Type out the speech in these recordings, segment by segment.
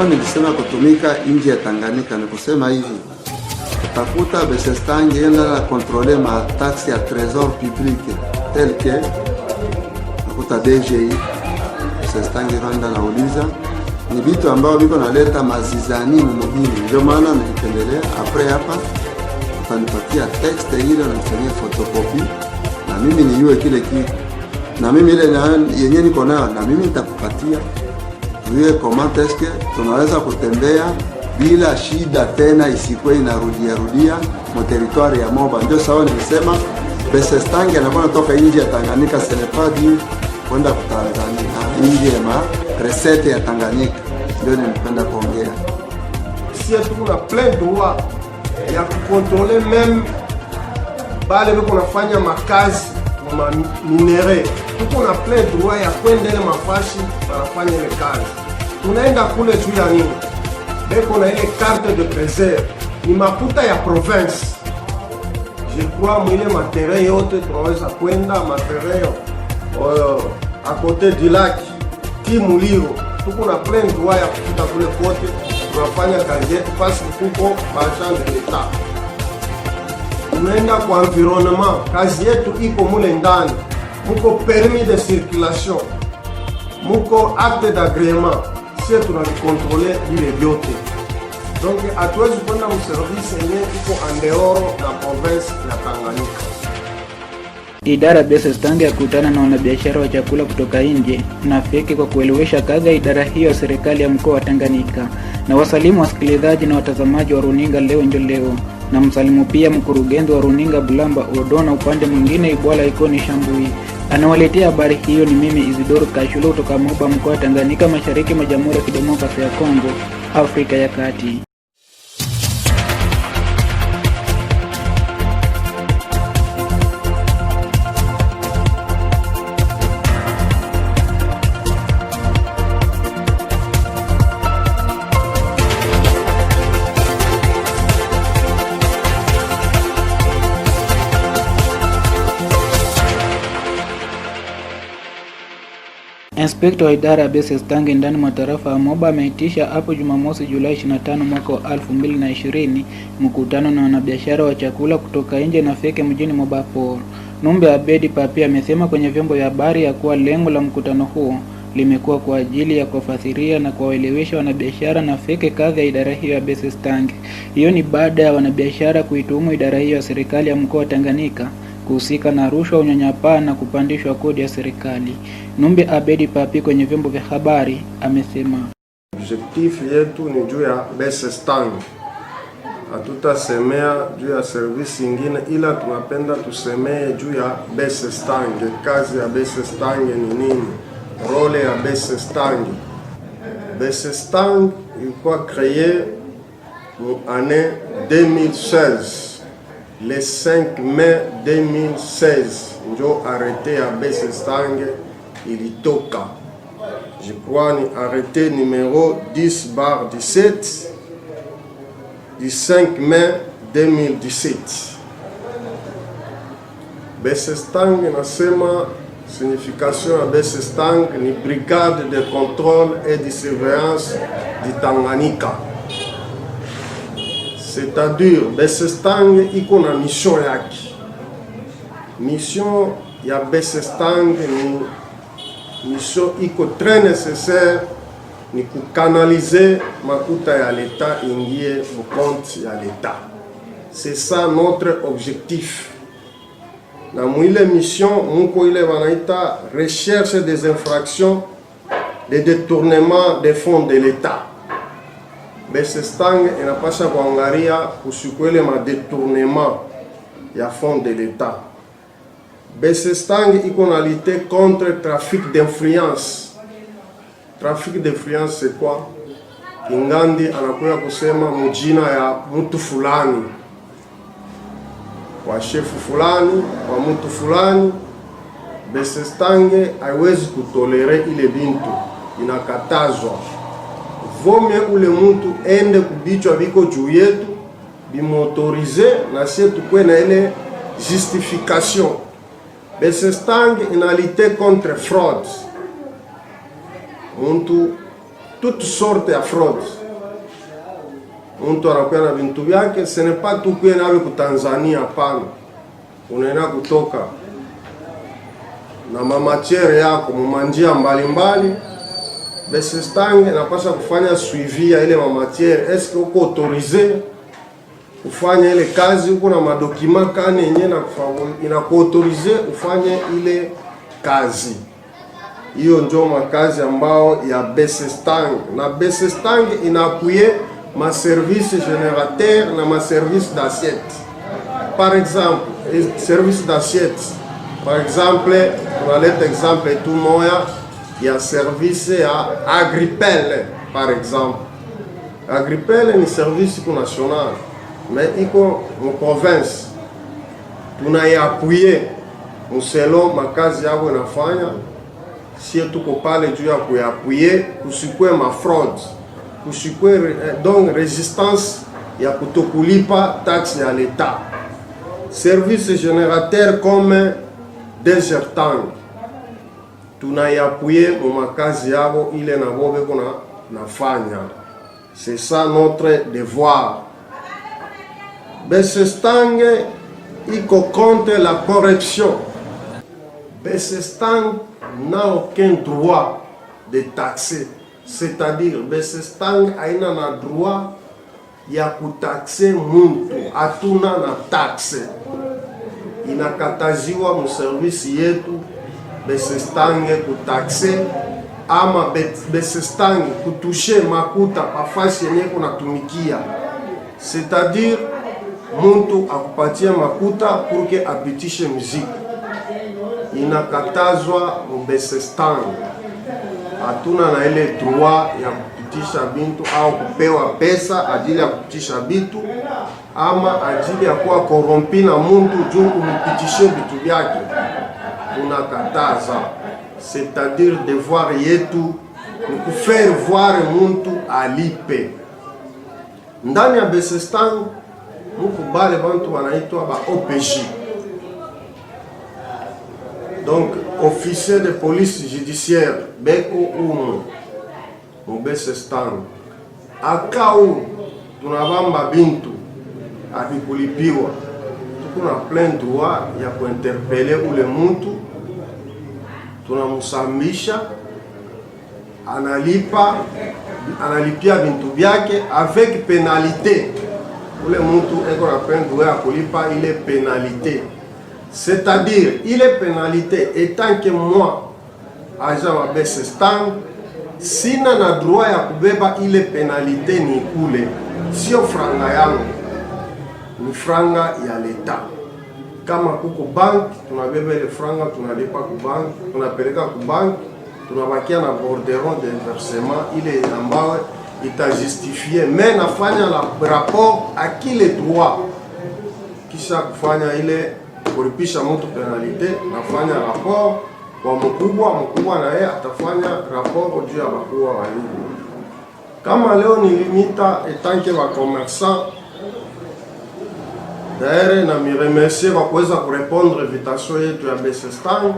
kama nilisema kutumika nje ya Tanganyika ni kusema hivi, utakuta Besestange yenda na kontrole ma taxe ya trésor public tel que utakuta DGI Besestange randa na uliza ni vitu ambao viko naleta mazizani mumugini. Ndio maana nikipendelea apre hapa utanipatia text ile na nifanyie photocopy na mimi niyue kile kitu, na mimi ile yenye niko nayo na mimi nitakupatia tuwe comment est-ce que tunaweza kutembea bila shida tena, isikuwe rudia mu territoire ya Moba. Ndio sawa nilisema Besestange anakuwa natoka nje ya Tanganyika, ce n'est pas dit kwenda kutanzania nje ya recette ya Tanganyika. Ndio nilipenda kuongea. Si tuko na plein droit ya kukontrole même bale biko nafanya makazi ma minere. Tuko na plein droit ya kwenda ile mafashi wanafanya ile kazi. Tunaenda kule juu ya nini? Beko na ile carte de trésor ni makuta ya province. Je crois mwile matériel yote tunaweza kwenda matériel à côté du lac Kimuliro. Tuko na plein droit ya kufuta kule kote, tunafanya kazi yetu parce que kuko agent de l'État. Tunaenda kwa environnement, kazi yetu iko mule ndani. Muko permis de circulation, muko acte d'agrément, si tunavikontrole vile vyote. Donc hatuwezi kwenda mservice yenye iko andeoro na province ya Tanganyika. Idara ya Besestange yakutana na wanabiashara wa chakula kutoka nje na feki kwa kuelewesha kazi ya idara hiyo ya serikali ya mkoa wa Tanganyika. Na wasalimu wasikilizaji na watazamaji wa runinga leo ndio leo. Na msalimu pia mkurugenzi wa runinga Bulamba Odona, upande mwingine Ibwala Ikoni Shambui. Anawaletea habari hiyo ni mimi Isidoro Kashulo kutoka Moba, mkoa wa Tanganyika, mashariki mwa Jamhuri ya Kidemokrasia ya Kongo, Afrika ya Kati. Inspekta wa idara ya Besestange ndani mwa tarafa ya Moba ameitisha hapo Jumamosi Julai 25 mwaka wa 2020 mkutano na wanabiashara wa chakula kutoka nje na feke mjini Moba Port. Numbe Abedi Papi amesema kwenye vyombo vya habari ya kuwa lengo la mkutano huo limekuwa kwa ajili ya kuwafasiria na kuwaelewesha wanabiashara na feke kazi ya idara hiyo ya Besestange. Hiyo ni baada ya wanabiashara kuituhumu idara hiyo ya serikali ya mkoa wa Tanganyika kuhusika na rushwa, unyanyapaa na kupandishwa kodi ya serikali. Numbe Abedi Papi kwenye vyombo vya habari amesema objectif yetu ni juu ya Besestange. Hatutasemea juu ya service ingine, ila tunapenda tusemee juu ya Besestange. Kazi ya Besestange ni nini? Role ya Besestange. Besestange ilikuwa créé en année 2016. Le 5 mai 2016 ndio arrêté ya Besestange ilitoka. Je crois ni arrêté numéro 10/17 du 5 mai 2017. Besestange nasema signification ya Besestange ni brigade de contrôle et de surveillance du Tanganyika. C'est-à-dire Besestange iko na mission yake. Mission ya Besestange ni mission iko très nécessaire, ni kukanaliser makuta ya l'État ingie au compte ya l'État. C'est ça notre objectif. Na mwile mission muko ile wanaita recherche des infractions de détournement des fonds de l'État. Besestange inapasha kuangalia kusikwele ma détournement ya fonds de l'État. Besestange iko na lutter contre trafic d'influence. Trafic d'influence c'est quoi? Kingandi anakuya kusema mujina ya mtu fulani, kwa shefu fulani, kwa mtu fulani. Besestange haiwezi kutolere ile bintu, inakatazwa. Vome ule mtu ende kubichwa biko juu yetu, bimotorize na sie tukwe na ile justification. Besestange ina lutter contre fraude. Muntu toutes sortes de fraude. Mtu anakuwa na vintu vyake, ce n'est pas tout kuye nawe ku Tanzania, hapana. Unaenda kutoka na mamatiere yako mumanjia mbalimbali. Besestang inapaswa kufanya suivi ya ile mamatiere. Est-ce que uko autorisé ufanye ile kazi, uko na madokima kani yenye inakuautorize ufanye ile kazi. Hiyo ndio makazi ambao ya Besestang. Na Besestang inaapuye ma service générateur na ma service d'assiette. Par exemple, service d'assiette. Par exemple, on a l'exemple tout moya, il y a service à Agripel, par exemple. Agripel est un service national, mais il est en province. On a appuyé, selon ma case ya wanafanya, surtout qu'on parle du appuyer, kusikwe ma fraude, kusikwe donc résistance ya kutokulipa taxe ya l'État. Service générateur comme Desertang, tunaiappuyer mu makazi yabo ile na bobe kuna nafanya. C'est ça notre devoir. Besestang iko contre la corruption. Besestang n'a aucun droit de taxer. C'est-à-dire Besestang haina na droit ya kutaxe muntu, atuna na taxe. Inakataziwa mu service yetu Besestang kutaxe ama Besestang kutushe makuta pafasi yenye kunatumikia. C'est-à-dire muntu akupatia makuta pour que apitishe muziki. Inakatazwa mu Besestang. Hatuna na ile droit ya kupitisha bintu au kupewa pesa ajili ya kupitisha bitu ama ajili ya kuwa korompi na muntu juu kumpitishe bitu vyake. Tunakataza. C'est-à-dire devoir yetu ni kufaire voir muntu alipe. Ndani ya Besestang muku bale bantu wanaitwa ba OPJ. Donc officier de police judiciaire beko umu mu Besestang. Akau tunabamba bintu akikulipiwa, tukuna plein droit ya kuinterpeller ule muntu, tunamusambisha, analipia bintu vyake avec pénalité. Ule muntu eko na plein droit ya kulipa ile pénalité. C'est-à-dire, il est pénalité, étant que moi, agent wa Besestang, sina na droit ya kubeba ile pénalité ni kule. Sio franga yangu, ni franga ya l'État. Kama kuko bank, tunabeba ile franga, tunalipa ku bank, tunapeleka ku bank, tunabakia na borderon de versement, ile ambayo itajustifie. Mais nafanya la rapport à qui les droits. Kisha kufanya ile kulipisha mtu penalite, nafanya rapport kwa mkubwa na yeye atafanya rapport juu ya bakubwa wa yuko. Kama leo nilimita etanke wa commerçant, d'ailleurs na mi remercier kwa kuweza kurepondre invitation yetu ya Besestang,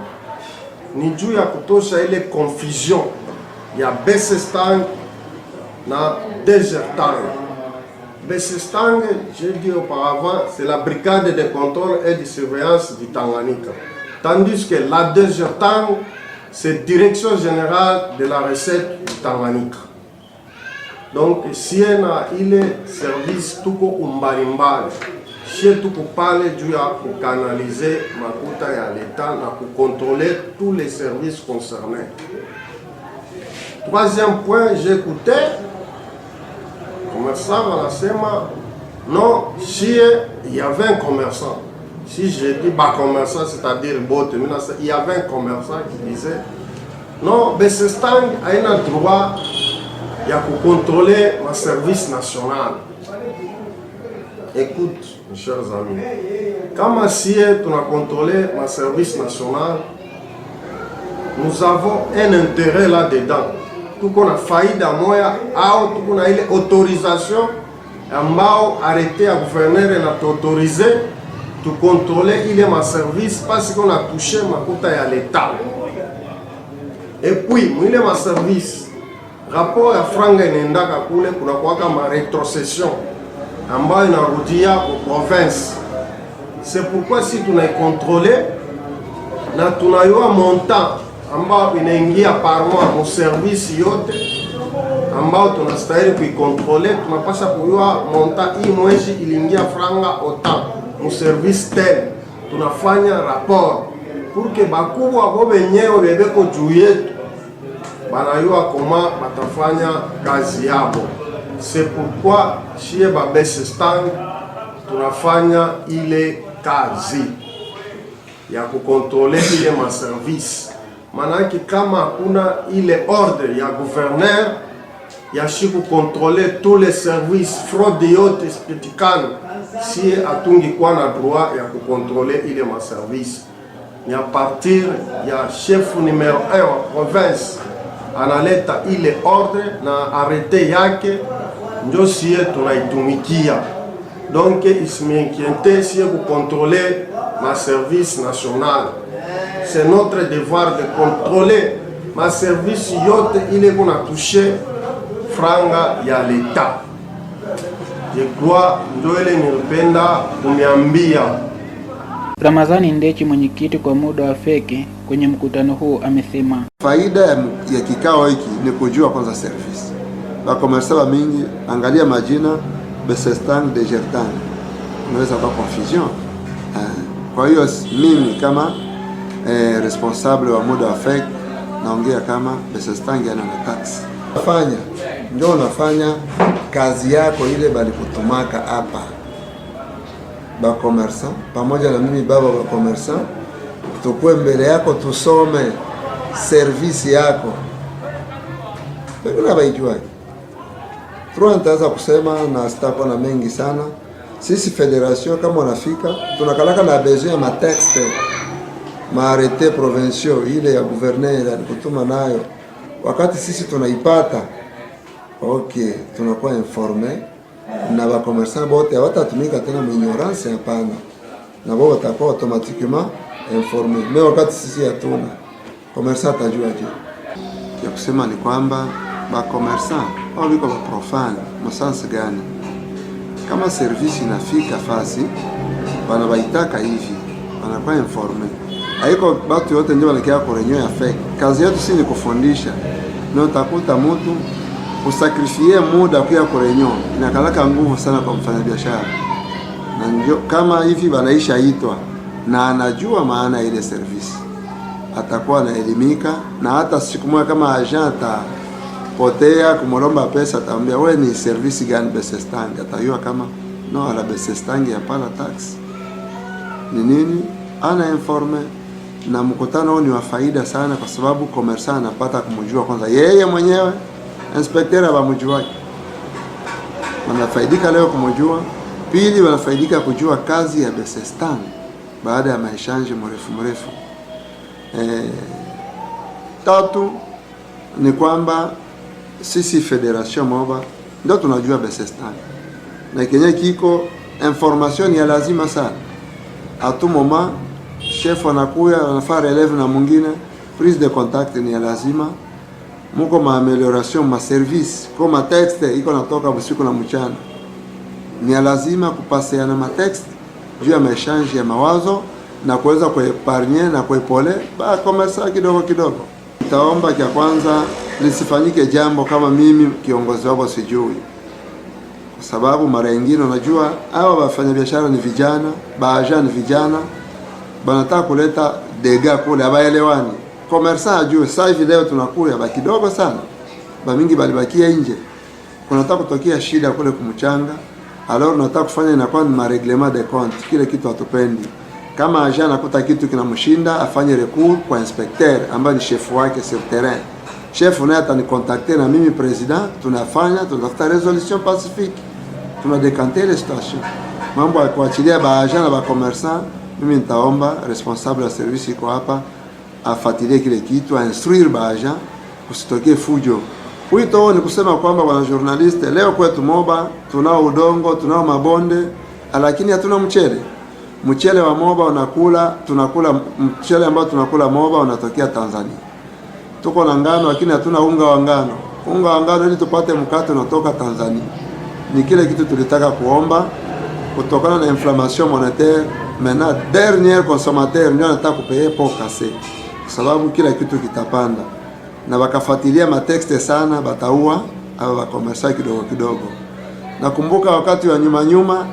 ni juu ya kutosha ile confusion ya Besestang na Desertang. Besestang, j'ai dit auparavant, c'est la brigade de contrôle et de surveillance du Tanganyika. Tandis que la Desertang, c'est direction générale de la recette du Tanganyika. Donc, si on a il service tuko umbalimbali, si tuko pale du ya canaliser makuta ya l'État, na contrôler tous les services concernés. Troisième point, j'écoutais commerçant wanasema non, si il y avait un commerçant, si je dis pas commerçant, c'est-à-dire bote, il y avait un commerçant qui disait non, Besestang a un droit ya contrôler ma service national. Écoute, mes chers amis, comme si tu as contrôlé ma service national, nous avons un intérêt là-dedans. Tout qu'on a failli à moi, tout qu'on a eu l'autorisation, ambao arrêté à gouverner et autorisé, de contrôler il est ma service parce qu'on a touché ma quota à l'État. Et puis, il est ma service, rapport ya franga inaendaka kule, kuna kuwaka ma retrocession ambayo inarudia kwa province. C'est pourquoi si tunaikontrole na tunayua montant ambao inaingia par mois mu service yote ambao tunastahili kuikontrole, tunapasha kujua montant hii mwezi iliingia franga autant mu service tel. Tunafanya rapport pour que bakubwa bo benyewe bebeko juu yetu banayua koma batafanya kazi yabo. C'est pourquoi chez Besestang tunafanya ile kazi ya kukontrole ile maservice. Manake kama hakuna ile ordre ya gouverneur ya shiku kontrole tous les services fraude yote spitikana, si atungi kwa na droit ya kukontrole ile maservice. Ni a partir ya chef numero 1 wa province analeta ile ordre na arrete yake, ndio sie tunaitumikia. Donc isimiinquiete si kukontrole ma service national. C'est notre devoir de contrôler ma service yote ile kuna touché franga ya l'État. Je crois ndio ile nilipenda kumiambia. Ramazani Ndechi, mwenyekiti kwa muda wa feki kwenye mkutano huu, amesema faida ya kikao hiki ni kujua kwanza service. Bakomersa mingi angalia majina Besestang Degertang, unaweza kwa confusion. Kwa hiyo mimi kama responsable wa muda wa feki naongea kama Besestang ana na tax. Fanya ndio unafanya kazi yako ile bali kutumaka hapa. Bakomersa pamoja na mimi baba bakomersa tukue mbele yako tusome service yako. Kuna baijua. Nitaanza kusema na sitakuwa na mengi sana. Sisi federation kama unafika tunakalaka na besoin ya matexte maarete provinciaux ile ya gouverneur alikutuma nayo. Wakati sisi tunaipata, okay, tunakuwa informé na ba commerçant bote hawatatumika tena ignorance, hapana. Na wao watakuwa automatiquement informé. Mais wakati sisi hatuna, commerçant atajua je. Ya kusema ni kwamba ba commerçant au biko ba profane msansi gani? Kama service inafika fasi bana baitaka hivi, wanakuwa informé. Haiko batu yote ndio wanakia kwa renyo ya fake. Kazi yetu si ni kufundisha. Na utakuta mtu usakrifie muda kwa kurenyo. Inakalaka nguvu sana kwa mfanyabiashara. Na ndio kama hivi banaisha itwa na anajua maana ile service, atakuwa anaelimika. Na hata siku moja kama agent potea kumolomba pesa, atamwambia wewe ni service gani Besestang, atajua kama no ala Besestang hapana tax ni nini, ana informe. Na mkutano ni wa faida sana kwa sababu commerçant anapata kumjua kwanza yeye mwenyewe, inspecteur abamjua, wanafaidika leo kumjua. Pili, wanafaidika kujua kazi ya Besestang baada ya maishanji mrefu. Tatu ni kwamba sisi Federation Moba ndio tunajua Besestang, na kenye kiko information ya lazima sana. Atu moment chef anakuya anafaa relève na mwingine, prise de contact ni ya lazima. Muko ma amélioration ma service kama texte iko natoka usiku na mchana, ni ya lazima kupaseana ma texte juu ya exchange ya mawazo na kuweza kuepargne na kuepole ba commerce kidogo. Nitaomba kia kwanza lisifanyike jambo kama mimi kiongozi wao sijui, kwa sababu mara nyingine unajua hao wafanyabiashara ni vijana, baaja ni vijana, banataka kuleta dega kule abaelewani. Commerçant ajue sasa hivi leo tunakuya ba kidogo sana, ba mingi balibakia nje, kunataka kutokea shida kule kumchanga. Alors nataka kufanya inakuwa ni reglement de compte, kile kitu hatupendi. Kama agent anakuta kitu kinamshinda, afanye recours kwa inspecteur ambaye ni chef wake sur terrain. Chef naye atanicontacter na mimi president, tunafuta resolution pacifique, tunadecanter la situation. Mambo ya kuachilia ba agent na ba commerçant, mimi nitaomba responsable wa service iko hapa afatilie kile kitu, instruire ba agent kusitokee fujo. Wito ni kusema kwamba wana journaliste, leo kwetu Moba tunao udongo, tunao mabonde, lakini hatuna mchele. Mchele wa Moba tunakula mchele ambao tunakula Moba unatokea Tanzania. Tuko na ngano lakini hatuna unga wa ngano. unga wa ngano ili tupate mkate unatoka Tanzania. Ni kile kitu tulitaka kuomba kutokana na inflammation monétaire. Maintenant dernier consommateur ndio anataka kupaye po kase, sababu kila kitu kitapanda, na wakafuatilia matexte sana, bataua au wakomersa kidogo kidogo. Nakumbuka wakati wa nyuma